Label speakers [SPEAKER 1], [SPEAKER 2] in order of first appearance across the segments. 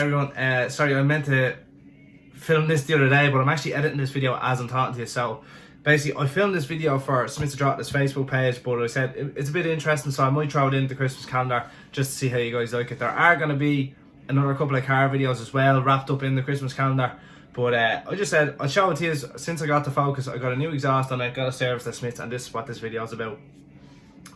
[SPEAKER 1] everyone. Sorry, I meant to film this the other day, but I'm actually editing this video as I'm talking to you. So basically, I filmed this video for DROGHEDA's Facebook page, but I said it's a bit interesting, so I might throw it into the Christmas calendar just to see how you guys like it. There are going to be another couple of car videos as well wrapped up in the Christmas calendar, but I just said I'll show it to you. Since I got the Focus, I got a new exhaust on it, got a service at Smith's, and this is what this video is about.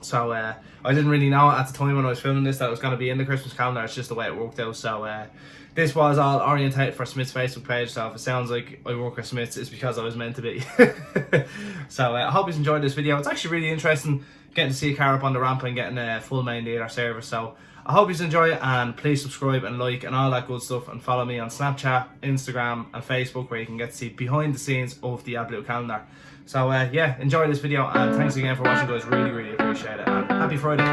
[SPEAKER 1] So I didn't really know at the time when I was filming this that it was going to be in the Christmas calendar. It's just the way it worked out. So this was all orientated for Smith's Facebook page, so if it sounds like I work at Smith's, it's because I was meant to be. So I hope you enjoyed this video. It's actually really interesting getting to see a car up on the ramp and getting a full main dealer service. So I hope you enjoy it, and please subscribe and like and all that good stuff, and follow me on Snapchat, Instagram and Facebook, where you can get to see behind the scenes of the Absolute calendar. So yeah, enjoy this video, and thanks again for watching, guys. Really appreciate it, and happy Friday.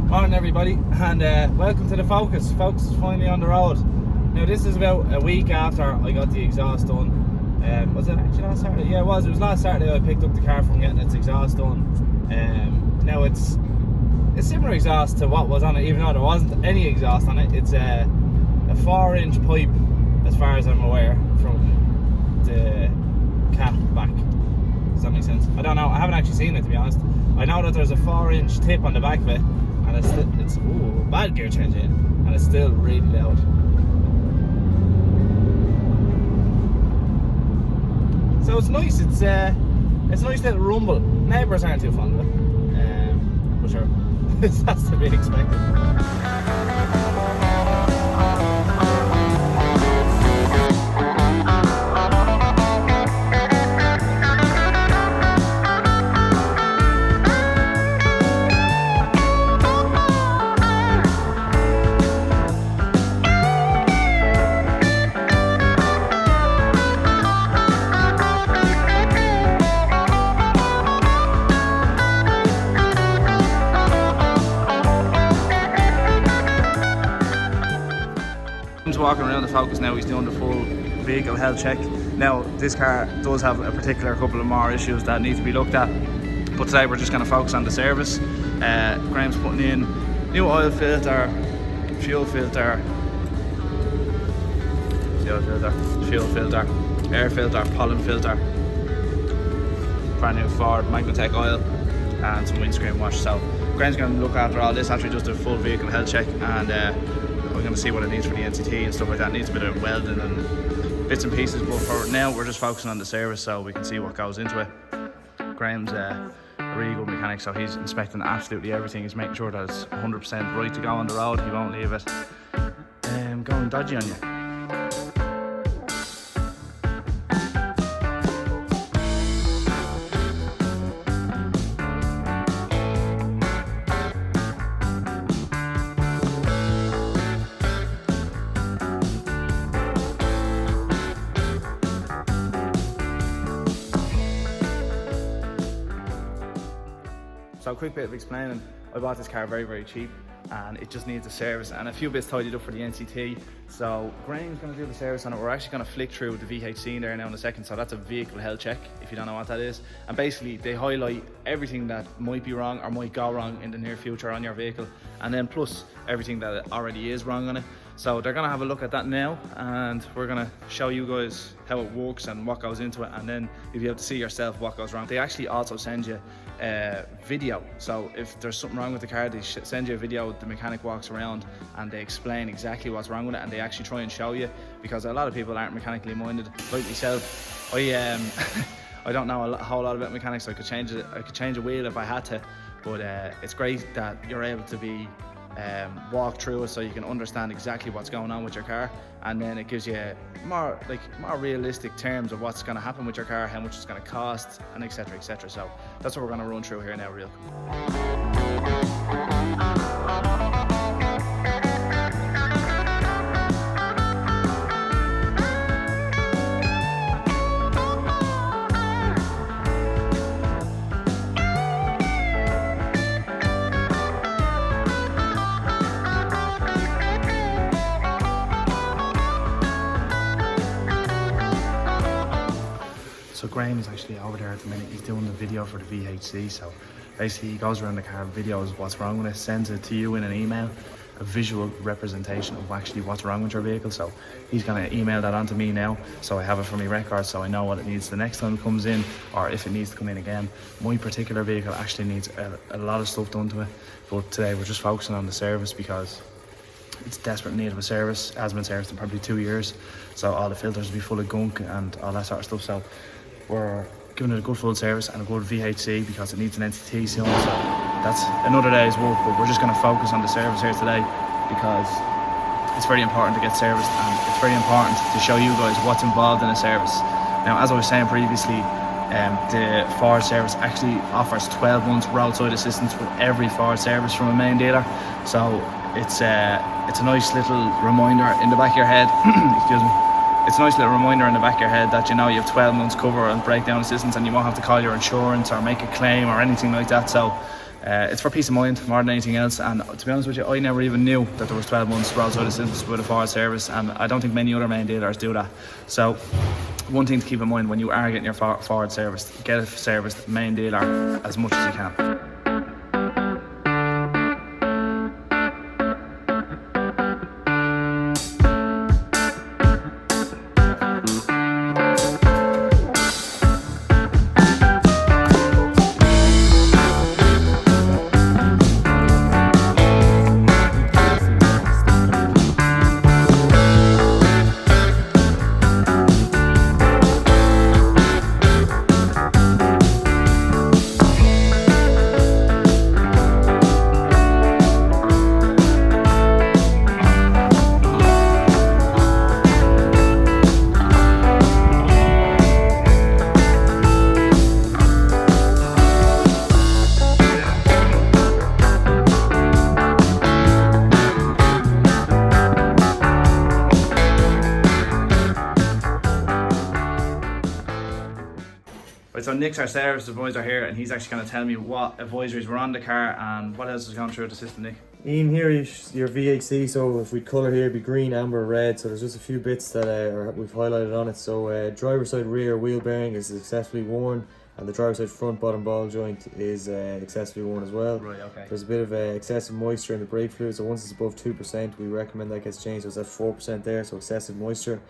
[SPEAKER 1] Morning everybody, and welcome to the Focus. Focus is finally on the road. Now this is about a week after I got the exhaust done. Was it actually last Saturday? Yeah, it was last Saturday I picked up the car from getting its exhaust done. Now it's a similar exhaust to what was on it, even though there wasn't any exhaust on it. It's a 4-inch pipe, as far as I'm aware, from the cap back. Does that make sense? I don't know, I haven't actually seen it, to be honest. I know that there's a 4-inch tip on the back of it, and it's bad gear change in, and it's still really loud. So it's nice. It's a nice little rumble. Neighbours aren't too fond of it, but sure, that's to be expected. Walking around the Focus now. He's doing the full vehicle health check. Now this car does have a particular couple of more issues that need to be looked at, but today we're just going to focus on the service. Graham's putting in new oil filter, fuel filter, air filter, pollen filter, brand new Ford Magnatec oil, and some windscreen wash. So Graham's going to look after all this after he does the full vehicle health check, and we're going to see what it needs for the NCT and stuff like that. It needs a bit of welding and bits and pieces, but for now we're just focusing on the service so we can see what goes into it. Graham's a really good mechanic, so he's inspecting absolutely everything. He's making sure that it's 100% right to go on the road. He won't leave it going dodgy on you. So a quick bit of explaining. I bought this car very cheap, and it just needs a service and a few bits tidied up for the NCT. So Graham's going to do the service on it. We're actually going to flick through the VHC in there now in a second. So that's a vehicle health check, if you don't know what that is. And basically they highlight everything that might be wrong or might go wrong in the near future on your vehicle, and then plus everything that already is wrong on it. So they're going to have a look at that now, and we're going to show you guys how it works and what goes into it, and then you'll be able to see yourself what goes wrong. They actually also send you a video. So if there's something wrong with the car, they send you a video. The mechanic walks around and they explain exactly what's wrong with it, and they actually try and show you, because a lot of people aren't mechanically minded. Like myself, I don't know a whole lot about mechanics. I could change a wheel if I had to, but it's great that you're able to be walk through it so you can understand exactly what's going on with your car, and then it gives you more realistic terms of what's going to happen with your car, how much it's going to cost, and etc, etc. So that's what we're going to run through here now real quick. So Graham is actually over there at the minute. He's doing the video for the VHC. So basically he goes around the car, videos what's wrong with it, sends it to you in an email, a visual representation of actually what's wrong with your vehicle. So he's going to email that on to me now, so I have it for my records, so I know what it needs the next time it comes in, or if it needs to come in again. My particular vehicle actually needs a lot of stuff done to it, but today we're just focusing on the service because it's desperate need of a service. It hasn't been serviced in probably 2 years, so all the filters will be full of gunk and all that sort of stuff. So we're giving it a good full service and a good VHC because it needs an NCT soon. So that's another day's work, but we're just going to focus on the service here today because it's very important to get serviced, and it's very important to show you guys what's involved in a service. Now, as I was saying previously, the Ford service actually offers 12 months roadside assistance with every Ford service from a main dealer. So it's a nice little reminder in the back of your head. Excuse me. It's a nice little reminder in the back of your head that you know you have 12 months cover and breakdown assistance, and you won't have to call your insurance or make a claim or anything like that. So it's for peace of mind more than anything else. And to be honest with you, I never even knew that there was 12 months roadside assistance with a Ford service, and I don't think many other main dealers do that. So one thing to keep in mind when you are getting your Ford serviced, get it serviced main dealer as much as you can. So Nick's our service advisor here, and he's actually going to tell me what advisories were on the car and what else has gone through the system, Nick.
[SPEAKER 2] Ian, here is your VHC. So if we colour here, it'd be green, amber, red. So there's just a few bits that we've highlighted on it. So driver side rear wheel bearing is successfully worn, and the driver side front bottom ball joint is excessively worn as well.
[SPEAKER 1] Right, okay.
[SPEAKER 2] There's a bit of excessive moisture in the brake fluid. So once it's above 2%, we recommend that gets changed. So it's at 4% there, so excessive moisture.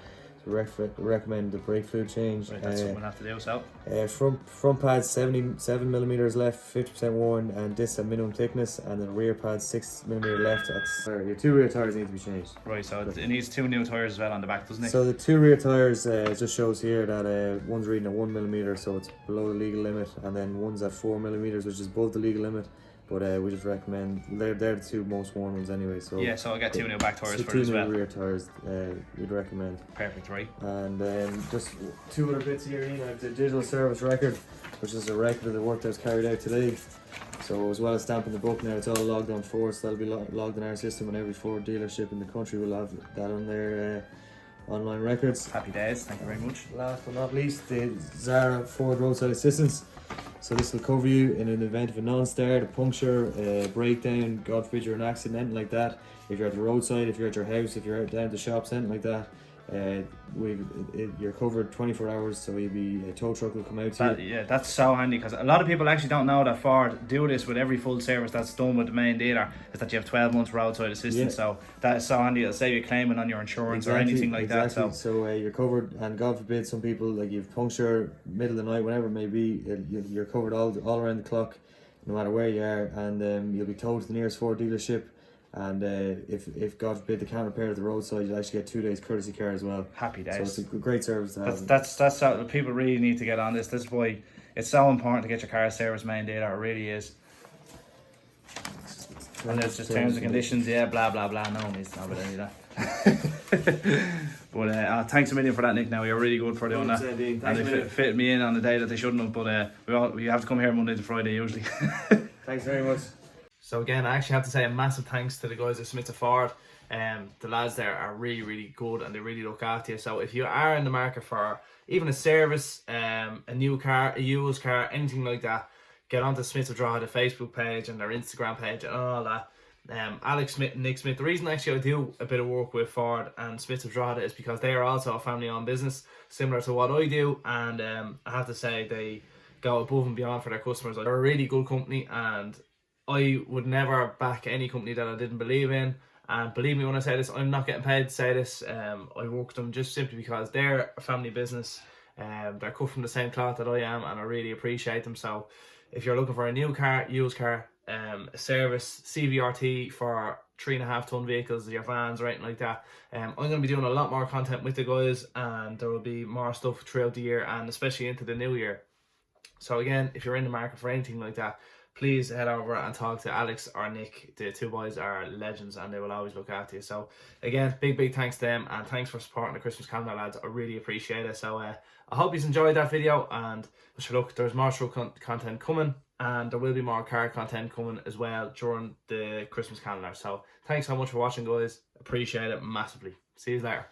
[SPEAKER 2] So we recommend the brake fluid change.
[SPEAKER 1] Right, that's something we'll have to do, so.
[SPEAKER 2] Front pads 77mm left, 50% worn, and discs at minimum thickness, and then rear pads 6mm left. That's your two rear tires need to be changed.
[SPEAKER 1] Right, so it needs 2 new tyres as well on the back, doesn't it?
[SPEAKER 2] So the 2 rear tires just shows here that one's reading at 1mm, so it's below the legal limit, and then one's at 4mm, which is above the legal limit. But we just recommend they're the 2 most worn ones anyway. So
[SPEAKER 1] yeah, so I got 2 new back tyres for it
[SPEAKER 2] 2
[SPEAKER 1] as
[SPEAKER 2] new
[SPEAKER 1] well.
[SPEAKER 2] rear tires we'd recommend.
[SPEAKER 1] Perfect, right?
[SPEAKER 2] And just 2 other bits here. I have the digital service record, which is a record of the work that was carried out today. So as well as stamping the book now, it's all logged on Ford, so that'll be logged in our system, and every Ford dealership in the country will have that on their online records.
[SPEAKER 1] Happy days, thank you very much.
[SPEAKER 2] Last but not least, the Zara Ford roadside assistance. So this will cover you in an event of a non-start, a puncture, a breakdown, God forbid you're in an accident, anything like that. If you're at the roadside, if you're at your house, if you're out down at the shops, anything like that, you're covered 24 hours, so a tow truck will come out to you.
[SPEAKER 1] Yeah, that's so handy, because a lot of people actually don't know that Ford do this with every full service that's done with the main dealer, is that you have 12 months roadside assistance. Yeah. So that is so handy. It'll save you claiming on your insurance or anything like that.
[SPEAKER 2] So you're covered, and God forbid some people, like you've puncture middle of the night, whenever it may be, you're covered all around the clock, no matter where you are, and you'll be towed to the nearest Ford dealership. And if God forbid they can't repair at the roadside, you'll actually get 2 days courtesy car as well.
[SPEAKER 1] Happy days.
[SPEAKER 2] So it's a great service to have.
[SPEAKER 1] That's how people really need to get on this. This is why it's so important to get your car service main dealer. It really is. And there's just terms and conditions, yeah, blah blah blah. No one needs to know about any of that. But thanks a million for that, Nick. Now you're really good for doing that.
[SPEAKER 2] Dean.
[SPEAKER 1] And they fit me in on the day that they shouldn't have. But we have to come here Monday to Friday usually.
[SPEAKER 2] Thanks very much.
[SPEAKER 1] So again, I actually have to say a massive thanks to the guys at Smith Ford. The lads there are really, really good and they really look after you. So if you are in the market for even a service, a new car, a used car, anything like that, get onto Smith of Drogheda Facebook page and their Instagram page and all that. Alex Smith and Nick Smith. The reason actually I do a bit of work with Ford and Smith of Drogheda is because they are also a family-owned business, similar to what I do. And I have to say they go above and beyond for their customers. They're a really good company, and I would never back any company that I didn't believe in. And believe me when I say this, I'm not getting paid to say this. I work with them just simply because they're a family business. They're cut from the same cloth that I am, and I really appreciate them. So if you're looking for a new car, used car, a service, CVRT for 3.5 ton vehicles, your vans or anything like that, I'm going to be doing a lot more content with the guys, and there will be more stuff throughout the year and especially into the new year. So again, if you're in the market for anything like that, please head over and talk to Alex or Nick. The two boys are legends and they will always look after you. So again, big thanks to them, and thanks for supporting the Christmas calendar, lads. I really appreciate it. So I hope you enjoyed that video, and look, there's more show content coming, and there will be more car content coming as well during the Christmas calendar. So thanks so much for watching, guys. Appreciate it massively. See you later.